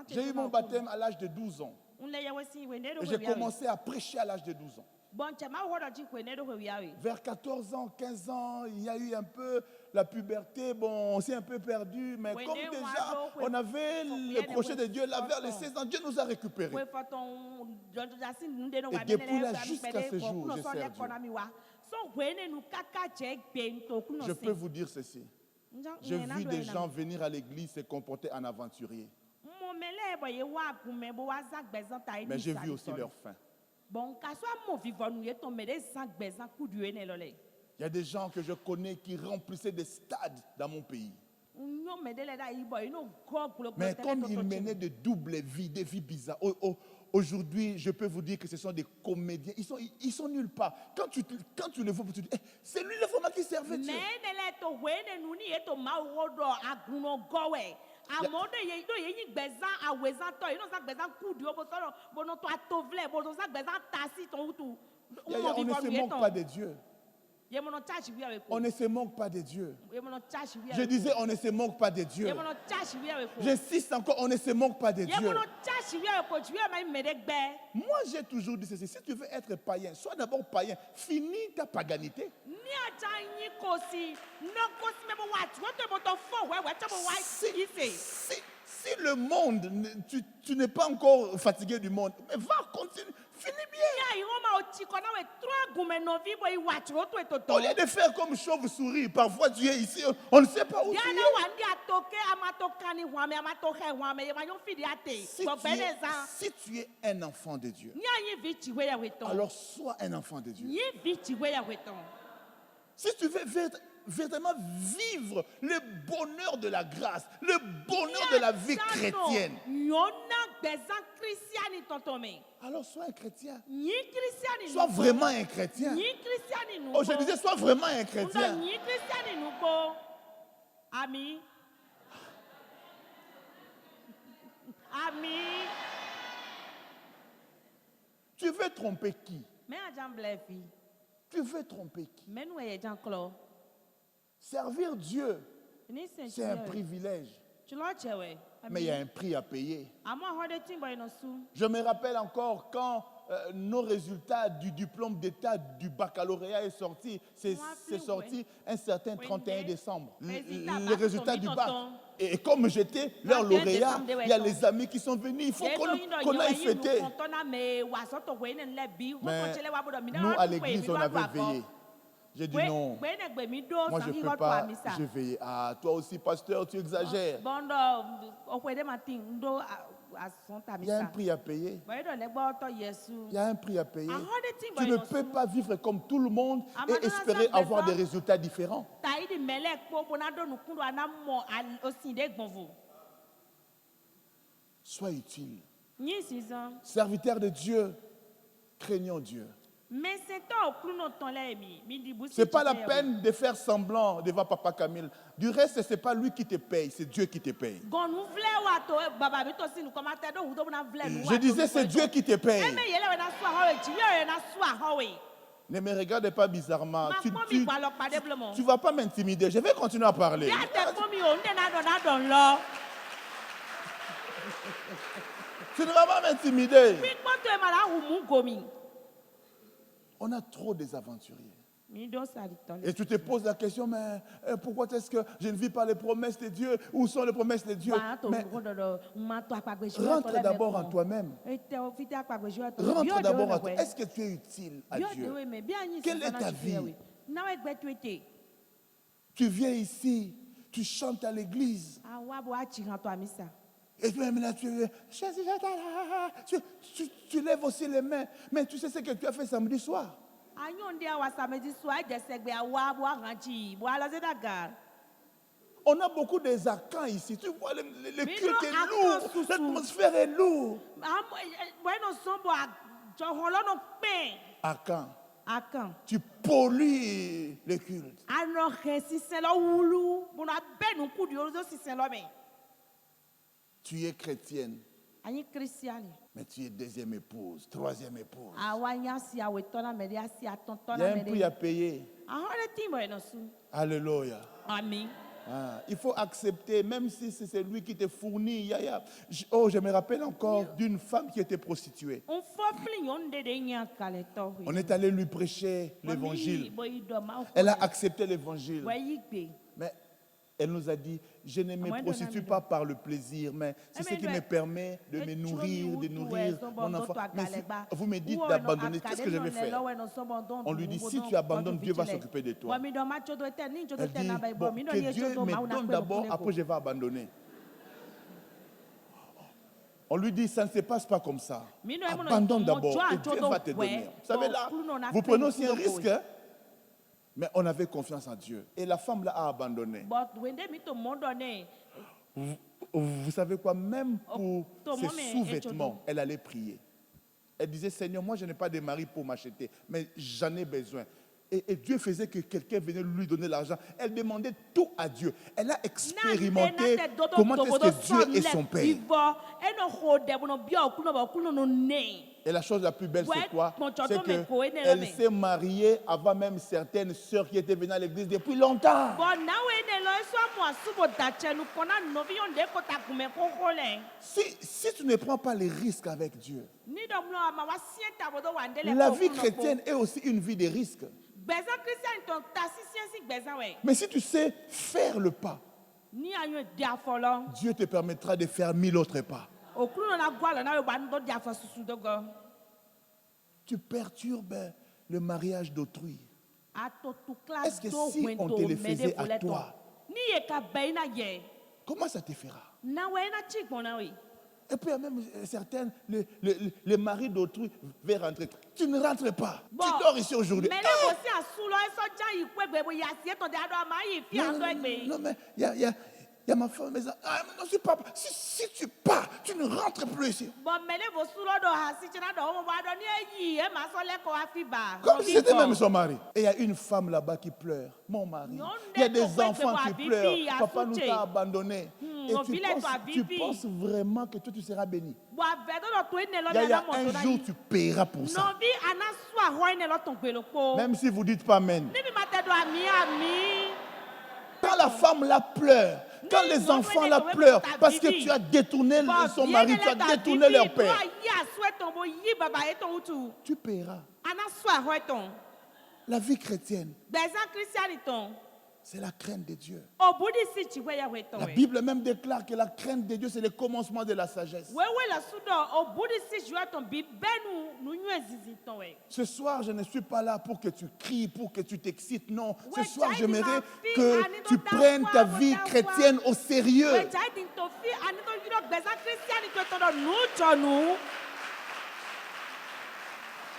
J'ai eu mon baptême à l'âge de 12 ans. Et j'ai commencé à prêcher à l'âge de 12 ans. Vers 14 ans, 15 ans, il y a eu un peu la puberté. Bon, on s'est un peu perdu, mais comme déjà on avait le projet de Dieu là vers les 16 ans, Dieu nous a récupérés. Et depuis là jusqu'à ce jour, je sers Dieu. Je peux vous dire ceci. J'ai vu des gens venir à l'église se comporter en aventurier. Mais j'ai vu aussi leur fin. Il y a des gens que je connais qui remplissaient des stades dans mon pays. Mais comme ils menaient de doubles vies, des vies bizarres, aujourd'hui, je peux vous dire que ce sont des comédiens. Ils sont nulle part. Quand tu le vois, tu dis, c'est lui le format qui servait Dieu. On ne se moque pas de Dieu. Ye mono charge wi awe ko. On ne se moque pas de Dieu. Ye mono charge wi Je awe ko. disais, on ne se moque pas de Dieu. Ye mono charge wi awe ko. J'insiste encore, on ne se moque pas de Ye Dieu. mono charge wi awe ko. Tu wi ma me de gbe. Moi, j'ai toujours dit ceci. Si tu veux être païen, sois d'abord païen. Finis ta paganité. Ni aja yin ko si. No ko si me bo wa tu o to mo to fo we to mo wa Si le monde, tu n'es pas encore fatigué du monde, mais va, continue, finis bien. Ya yo ma o ti ko na we 3 gume no vi bo i wa tu o to to. Au lieu de faire comme chauve-souris, parfois tu es ici, on ne sait pas où tu Ya na es. wa ndi atoke amatokani wame amatoke wame ye ma yo fi di ate. Bo beneza. Si tu es un enfant de Dieu, Ni yin vi ti we ya we ton. alors sois un enfant de Dieu. Yin vi ti we ya we ton. Si tu veux véritablement vivre le bonheur de la grâce, le bonheur de la vie chrétienne, alors sois un chrétien. Sois vraiment un chrétien. Oh, je disais, sois vraiment un chrétien. Ami. Ami. Tu veux tromper qui? Mais à Jean Blefi. Tu veux tromper qui? Mais nous, il y a Jean Claude. Servir Dieu, c'est un privilège. Mais il y a un prix à payer. Je me rappelle encore quand nos résultats du diplôme d'État du baccalauréat est sorti. C'est sorti un certain 31 décembre. Les résultats du bac. Et comme j'étais leur lauréat, il y a les amis qui sont venus. Il faut qu'on aille fêter. Mais nous, à l'église, on avait veillé. J'ai dit non, moi je ne peux pas, j'ai veillé. Ah, toi aussi, pasteur, tu exagères. Il y a un prix à payer. Il y a un prix à payer. Tu ne peux pas vivre comme tout le monde et espérer avoir des résultats différents. Sois utile. Serviteur de Dieu, craignons Dieu. Ce n'est pas la peine de faire semblant devant Papa Camille. Du reste, ce n'est pas lui qui te paye, c'est Dieu qui te paye. Je disais, c'est Dieu qui te paye. Ne me regarde pas bizarrement. Tu ne vas pas m'intimider. Je vais continuer à parler. Tu ne vas pas m'intimider. On a trop des aventuriers. Et tu te poses la question, mais pourquoi est-ce que je ne vis pas les promesses de Dieu? Où sont les promesses de Dieu? Mais rentre d'abord en toi-même. Rentre d'abord en toi. Est-ce que tu es utile à Dieu? Quelle est ta vie? Tu viens ici, tu chantes à l'église. Et puis là, tu lèves aussi les mains. Mais tu sais ce que tu as fait samedi soir. On a beaucoup des acants ici. Tu vois, le culte est lourd. L'atmosphère est lourde. Acants. Tu pollues le culte. Tu es chrétienne. Mais tu es deuxième épouse, troisième épouse. Il y a un prix à payer. Alléluia. Amen. Ah, il faut accepter, même si c'est lui qui te fournit. Oh, je me rappelle encore d'une femme qui était prostituée. On est allé lui prêcher l'évangile. Elle a accepté l'évangile. Mais elle nous a dit, je ne me prostitue pas par le plaisir, mais c'est ce qui me permet de me nourrir, de nourrir mon enfant. Mais si vous me dites d'abandonner, qu'est-ce que je vais faire? On lui dit, si tu abandonnes, Dieu va s'occuper de toi. Elle dit, bon, que Dieu me donne d'abord, après je vais abandonner. On lui dit, ça ne se passe pas comme ça. Abandonne d'abord et Dieu va te donner. Vous savez là, vous prenez aussi un risque, hein? Mais on avait confiance en Dieu. Et la femme là a abandonné. Vous savez quoi? Même pour ses sous-vêtements, elle allait prier. Elle disait, Seigneur, moi je n'ai pas de mari pour m'acheter, mais j'en ai besoin. Et Dieu faisait que quelqu'un venait lui donner l'argent. Elle demandait tout à Dieu. Elle a expérimenté comment est-ce que Dieu est son Père. Et la chose la plus belle, c'est quoi? C'est qu'elle s'est mariée avant même certaines sœurs qui étaient venues à l'église depuis longtemps. Si tu ne prends pas les risques avec Dieu, la vie chrétienne est aussi une vie de risques. Mais si tu sais faire le pas, Dieu te permettra de faire 1000 autres pas. Tu perturbes le mariage d'autrui. Est-ce que si on te le faisait à toi, comment ça te fera? Et puis même certaines, le mari d'autrui veut rentrer. Tu ne rentres pas. Tu dors ici aujourd'hui. Non, mais il y a ma femme, mais non, si tu pars, tu ne rentres plus ici. Comme si c'était même son mari. Et il y a une femme là-bas qui pleure. Mon mari. Il y a des enfants qui pleurent. Papa nous a abandonnés. Et tu penses vraiment que toi tu seras béni. Il y a un jour tu paieras pour ça. Même si vous ne dites pas amen. Quand la femme là pleure, quand les enfants là pleurent, parce que tu as détourné son mari, tu as détourné leur père, tu paieras. La vie chrétienne, c'est la crainte de Dieu. La Bible même déclare que la crainte de Dieu, c'est le commencement de la sagesse. Ce soir, je ne suis pas là pour que tu cries, pour que tu t'excites. Non, ce soir, j'aimerais que tu prennes ta vie chrétienne au sérieux.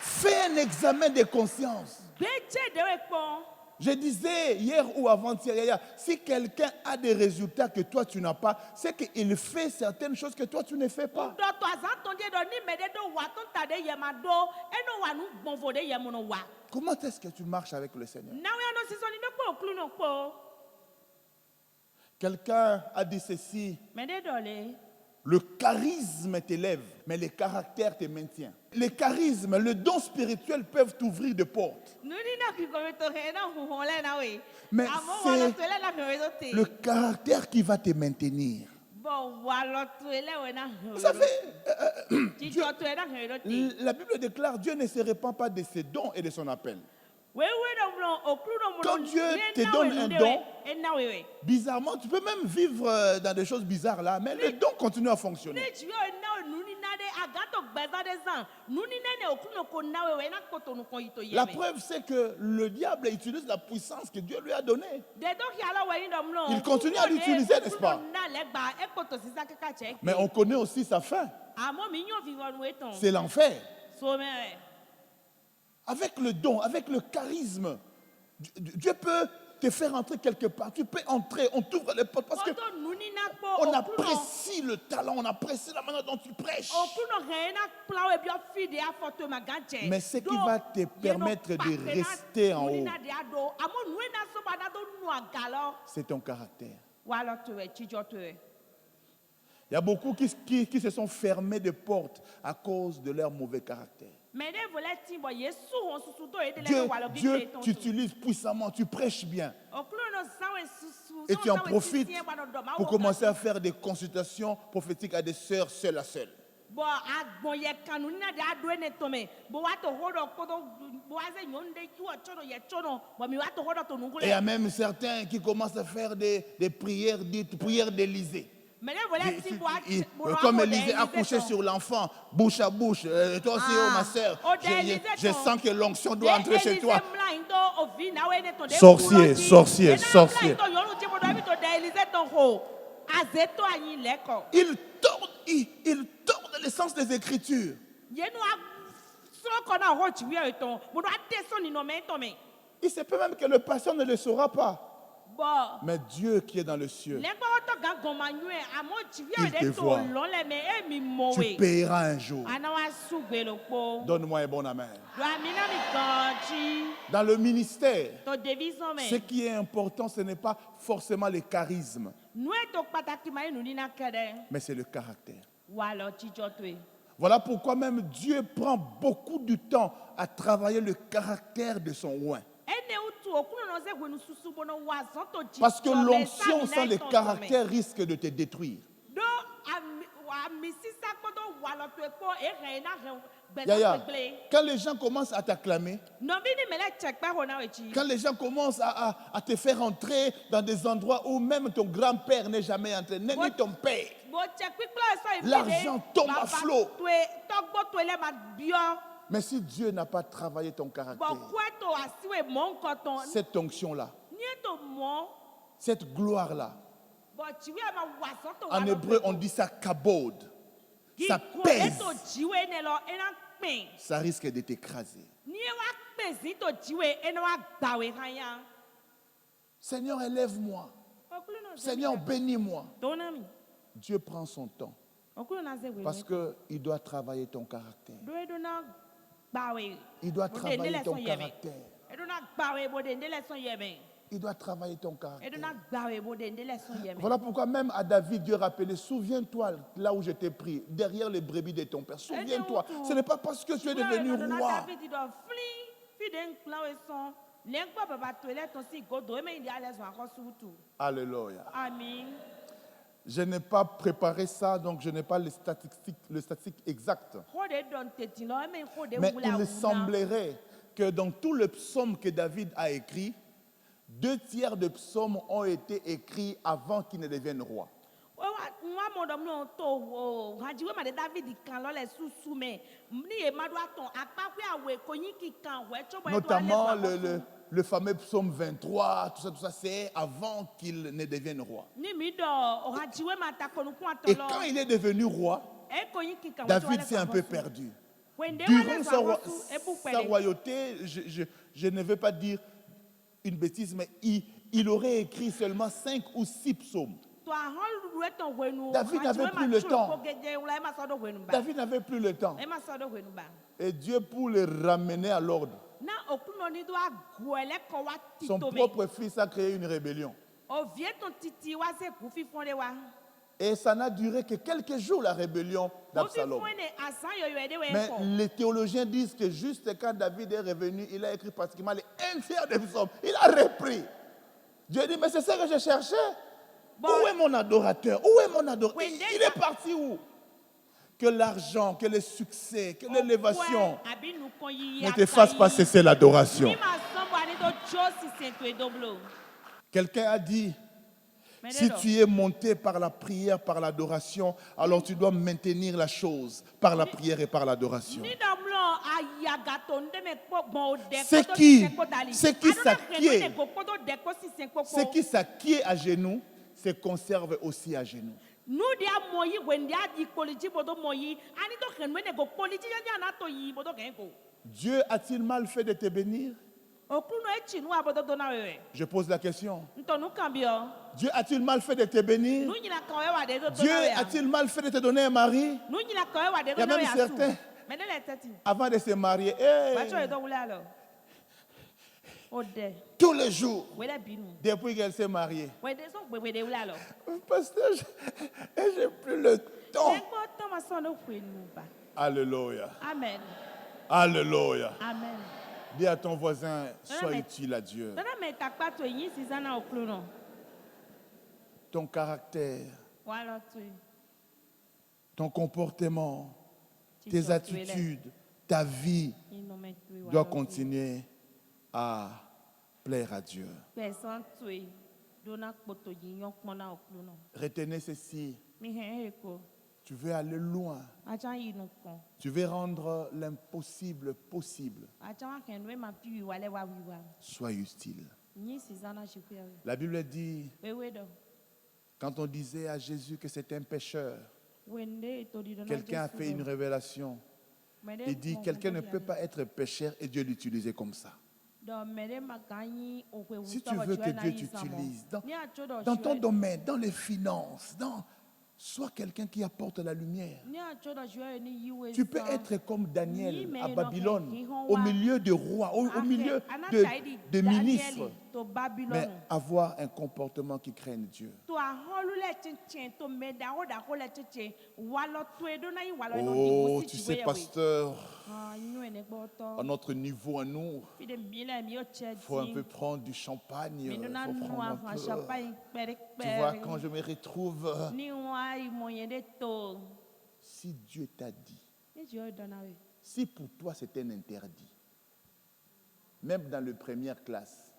Fais un examen de conscience. Je disais hier ou avant-hier, si quelqu'un a des résultats que toi tu n'as pas, c'est qu'il fait certaines choses que toi tu ne fais pas. Comment est-ce que tu marches avec le Seigneur? Quelqu'un a dit ceci: le charisme t'élève, mais le caractère te maintient. Le charisme, le don spirituel peuvent t'ouvrir des portes. Mais c'est le caractère qui va te maintenir. Vous savez, la Bible déclare Dieu ne se répand pas de ses dons et de son appel. Quand Dieu te donne un don, bizarrement, tu peux même vivre dans des choses bizarres là, mais le don continue à fonctionner. La preuve, c'est que le diable utilise la puissance que Dieu lui a donnée. Il continue à l'utiliser, n'est-ce pas? Mais on connaît aussi sa fin. C'est l'enfer. Avec le don, avec le charisme, Dieu peut te faire entrer quelque part. Tu peux entrer, on t'ouvre les portes parce qu'on apprécie le talent, on apprécie la manière dont tu prêches. Mais ce qui va te permettre de rester en haut, c'est ton caractère. Il y a beaucoup qui se sont fermés de portes à cause de leur mauvais caractère. Dieu t'utilise puissamment, tu prêches bien. Et tu en profites pour commencer à faire des consultations prophétiques à des sœurs seule à seule. Et il y a même certains qui commencent à faire des prières dites prières d'Élysée. Comme Élisée a couché sur l'enfant, bouche à bouche. Toi aussi, ma soeur, je sens que l'onction doit entrer chez toi. Sorcier, sorcier, sorcier. Il tord l'essence des Écritures. Il se peut même que le patient ne le saura pas. Bon. Mais Dieu qui est dans le cieux, Lengba woto gan goma nyue amo chivi Il te ode to voit. lon le me e mi tu mowe. payeras un jour. Ana wa sugbe lo po. Donne-moi un bon amen. Do amina mi ganchi. Dans le ministère, To division me. ce qui est important, ce n'est pas forcément les charismes, Nous to pataki ma nu nina kede. mais c'est le caractère. Walo chicho twe. Voilà pourquoi même Dieu prend beaucoup de temps à travailler le caractère de son oint. Ene utu okuno no se gwenu susu bono wa zonto chicho. Parce que me l'onction sa sans mina le ito caractère risque de te détruire. Do amisisa kodo walo twe po e re na re Yaya, bezo ble. quand les gens commencent à t'acclamer, No bini mele check pa hona wechi. quand les gens commencent à te faire entrer dans des endroits où même ton grand-père n'est jamais entré, ni ton père, Bo check quick place so L'argent tombe à flot. Twe togbo twe le ma bio. mais si Dieu n'a pas travaillé ton Bo caractère, kwa to asiwe mon koton. cette onction-là, Nieto mon. cette gloire-là, Bo chiwe ma wasonto en hébreu on dit ça kabod, ça pèse, Eto chiwe ne lo ena pen. ça risque de t'écraser. Ni wa pen si to chiwe ena wa gbawe kanya. Seigneur, élève-moi. Okulo no. Seigneur, bénis-moi. Donami. Dieu prend son temps Okulo na ze we. parce qu'il doit travailler ton caractère. Do e do na gbawe. Il doit Bo de travailler ndele ton son yeme. caractère. E do na gbawe bo de ndele son yeme. Il doit travailler ton E do caractère. na gbawe bo de ndele son yeme. Voilà pourquoi même à David, Dieu rappelait, souviens-toi là où je t'ai pris, derrière les brebis de ton père. Souviens-toi. Ce n'est pas parce que tu es devenu roi. David do fli fi den klawe son. Lengba baba to ele ton si godo e me ndi ale so akosu tu. Alléluia. Amen. Je n'ai pas préparé ça, donc je n'ai pas les statistiques exactes. Hode don tetino e me hode Mais wula il wula. semblerait que dans tous les psaumes que David a écrits, 2/3 des psaumes ont été écrits avant qu'il ne devienne roi. Nwa modom no to o hajiwe ma de David kan lo le susu me ni e madu aton apapwe awe konyi ki kan we chobo Notamment le fameux psaume 23, tout ça, c'est avant qu'il ne devienne roi. ni mi do o hajiwe ma ta konu ku Et aton lo quand il est devenu roi, e konyi ki kan David s'est un peu perdu. wende Durant wale sa e bu sa pele royauté, je ne vais pas dire une bêtise, mais il aurait écrit seulement 5 ou 6 psaumes. to a hol ruwe ton wenu David n'avait plus le temps. e ma so do wenu ba David n'avait plus le temps. e ma so do wenu ba Et Dieu, pour le ramener à l'ordre, na okuno ni do agwele ko wa son tito me propre fils a créé une rébellion. o vie ton titi wa se ku fi fonde wa Et ça n'a duré que quelques jours, la rébellion o fi d'Absalom. fonde asan yo yo e de we Mais ko les théologiens disent que juste quand David est revenu, il a écrit pratiquement les 1/3 des psaumes. Il a repris. Dieu dit, mais c'est ça que je cherchais. Bon. Où est mon adorateur? Où est mon adorateur? Oui, Il est parti où? Que l'argent, que le succès, que l'élévation ne te fassent pas cesser l'adoration. Quelqu'un a dit, si tu es monté par la prière, par l'adoration, alors tu dois maintenir la chose par la prière et par l'adoration. Ce qui s'acquiert à genoux, se conserve aussi à genoux. Dieu a-t-il mal fait de te bénir? Je pose la question. Dieu a-t-il mal fait de te bénir? Dieu a-t-il mal fait de te donner un mari? Il y a même certains, avant de se marier, tous les jours, depuis qu'elle s'est mariée, pasteur, j'ai plus le temps. Alléluia. Amen. Alléluia. Amen. Dis à ton voisin, sois utile à Dieu. Ton caractère, ton comportement, tes attitudes, ta vie doit continuer à plaire à Dieu. Retenez ceci. Tu veux aller loin. Tu veux rendre l'impossible possible. Sois utile. La Bible dit, quand on disait à Jésus que c'était un pécheur, quelqu'un a fait une révélation. Il dit, quelqu'un ne peut pas être pécheur et Dieu l'utilisait comme ça. Si tu veux que Dieu t'utilise dans ton domaine, dans les finances, sois quelqu'un qui apporte la lumière. Tu peux être comme Daniel à Babylone, au milieu de rois, au milieu de ministres, mais avoir un comportement qui craigne Dieu. Oh, tu sais, pasteur, à notre niveau, à nous, il faut un peu prendre du champagne. Il faut prendre un peu. Tu vois, quand je me retrouve, si Dieu t'a dit, si pour toi c'est un interdit, même dans la première classe,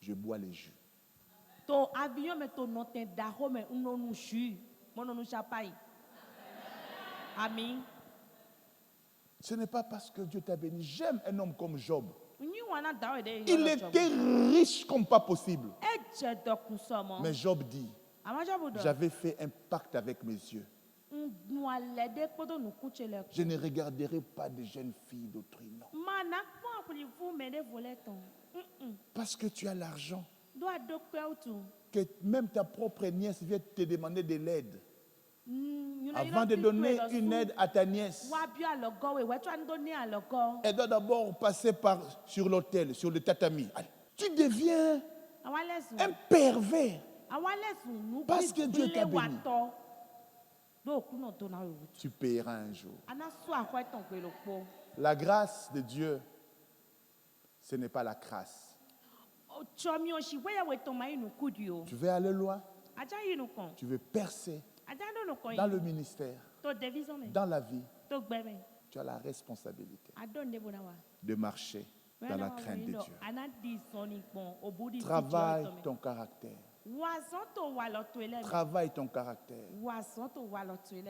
je bois les jus. Amen. Ce n'est pas parce que Dieu t'a béni. J'aime un homme comme Job. Il était riche comme pas possible. Mais Job dit, j'avais fait un pacte avec mes yeux. Je ne regarderai pas de jeunes filles d'autrui, non. Parce que tu as l'argent. Que même ta propre nièce vient te demander de l'aide. Avant de donner une aide à ta nièce, elle doit d'abord passer sur l'autel, sur le tatami. Tu deviens un pervers parce que Dieu t'a béni. Tu paieras un jour. La grâce de Dieu, ce n'est pas la crasse. Tu veux aller loin? Tu veux percer dans le ministère, dans la vie? Tu as la responsabilité de marcher dans la crainte de Dieu. Travaille ton caractère. Travaille ton caractère.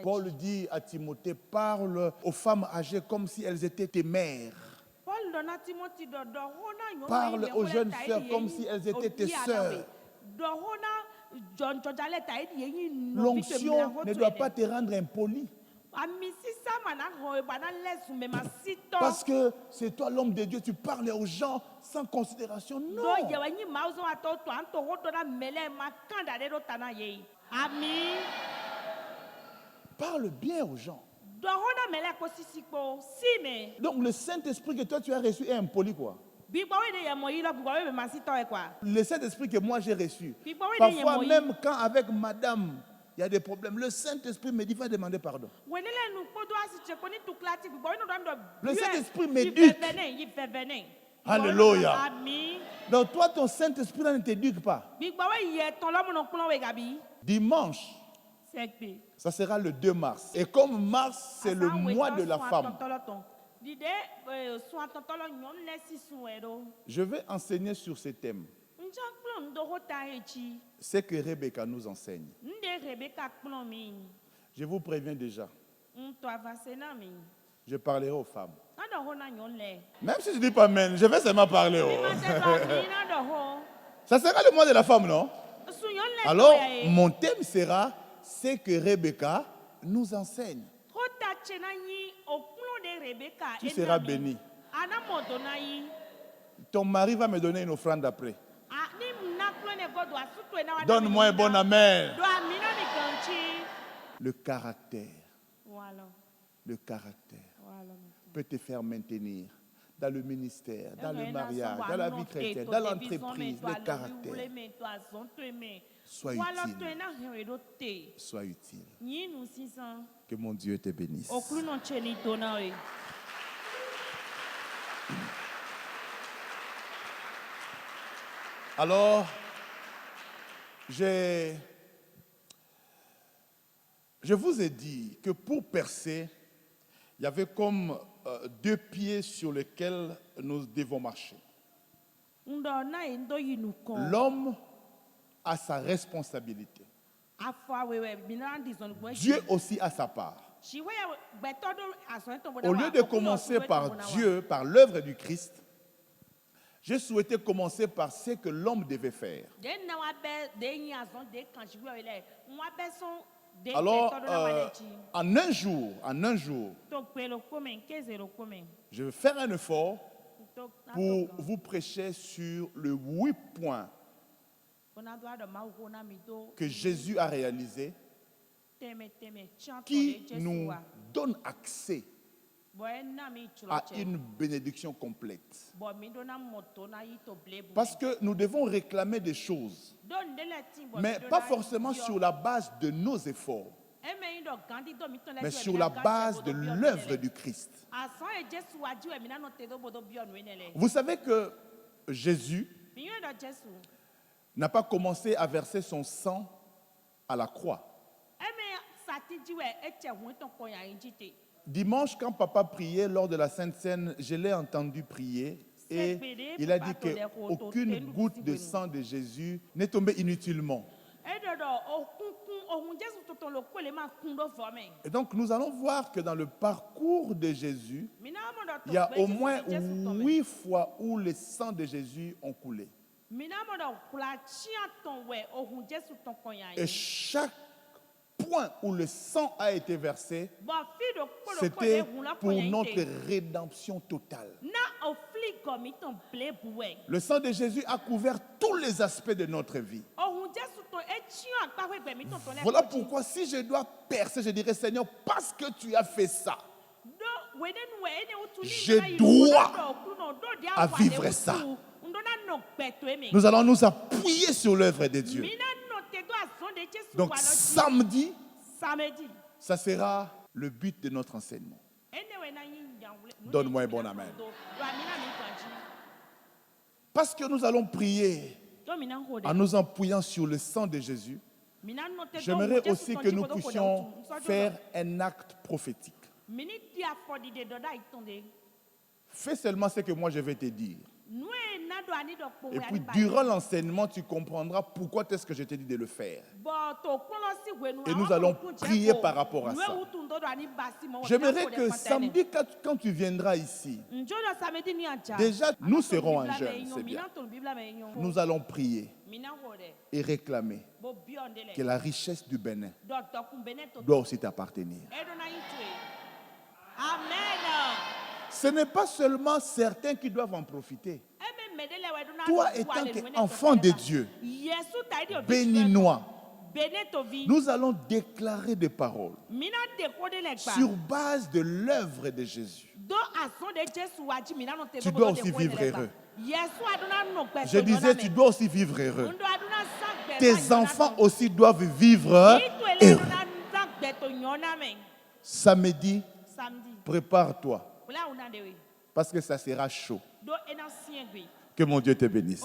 Paul dit à Timothée, parle aux femmes âgées comme si elles étaient tes mères. Parle aux jeunes sœurs comme si elles étaient tes sœurs. L'onction ne doit pas te rendre impoli. Parce que c'est toi l'homme de Dieu, tu parles aux gens sans considération. Non. Parle bien aux gens. Donc le Saint-Esprit que toi tu as reçu est impoli quoi. Le Saint-Esprit que moi j'ai reçu, parfois même quand avec madame il y a des problèmes, le Saint-Esprit me dit va demander pardon. Le Saint-Esprit m'éduque. Alléluia. Donc toi ton Saint-Esprit ne t'éduque pas. Dimanche, ça sera le 2 mars. Et comme mars, c'est le mois de la femme, je vais enseigner sur ce thème. C'est que Rebecca nous enseigne. Je vous préviens déjà. Je parlerai aux femmes. Même si je ne dis pas amen, je vais seulement parler aux... Ça sera le mois de la femme, non? Alors, mon thème sera c'est que Rebecca nous enseigne. Tu seras béni. Ton mari va me donner une offrande après. Donne-moi un bon amen. Le caractère. Le caractère peut te faire maintenir dans le ministère, dans le mariage, dans la vie chrétienne, dans l'entreprise, le caractère. Sois utile. Sois utile. Que mon Dieu te bénisse. Alors, je vous ai dit que pour percer, il y avait comme 2 pieds sur lesquels nous devons marcher. L'homme a sa responsabilité. Dieu aussi a sa part. Au lieu de commencer par Dieu, par l'œuvre du Christ, j'ai souhaité commencer par ce que l'homme devait faire. Alors, en un jour, je vais faire un effort pour vous prêcher sur le 8 points que Jésus a réalisé, qui nous donne accès à une bénédiction complète. Parce que nous devons réclamer des choses, mais pas forcément sur la base de nos efforts, mais sur la base de l'œuvre du Christ. Vous savez que Jésus n'a pas commencé à verser son sang à la croix. Dimanche, quand papa priait lors de la Sainte Seine, je l'ai entendu prier et il a dit qu'aucune goutte de sang de Jésus n'est tombée inutilement. Et donc nous allons voir que dans le parcours de Jésus, il y a au moins 8 fois où le sang de Jésus ont coulé. Et chaque point où le sang a été versé, c'était pour notre rédemption totale. Le sang de Jésus a couvert tous les aspects de notre vie. Voilà pourquoi si je dois percer, je dirais Seigneur, parce que tu as fait ça, je dois à vivre ça. Nous allons nous appuyer sur l'œuvre de Dieu. Donc samedi, ça sera le but de notre enseignement. Donne-moi un bon amen. Parce que nous allons prier en nous appuyant sur le sang de Jésus, j'aimerais aussi que nous puissions faire un acte prophétique. Fais seulement ce que moi je vais te dire. Et puis durant l'enseignement, tu comprendras pourquoi est-ce que je t'ai dit de le faire. Et nous allons prier par rapport à ça. J'aimerais que samedi, quand tu viendras ici, déjà nous serons en jeûne, c'est bien. Nous allons prier et réclamer que la richesse du Bénin doit aussi t'appartenir. Amen. Ce n'est pas seulement certains qui doivent en profiter. Toi étant enfant de Dieu, bénis-nous. Nous allons déclarer des paroles sur base de l'œuvre de Jésus. Tu dois aussi vivre heureux. Je disais, tu dois aussi vivre heureux. Tes enfants aussi doivent vivre heureux. Samedi, prépare-toi. Parce que ça sera chaud. Que mon Dieu te bénisse.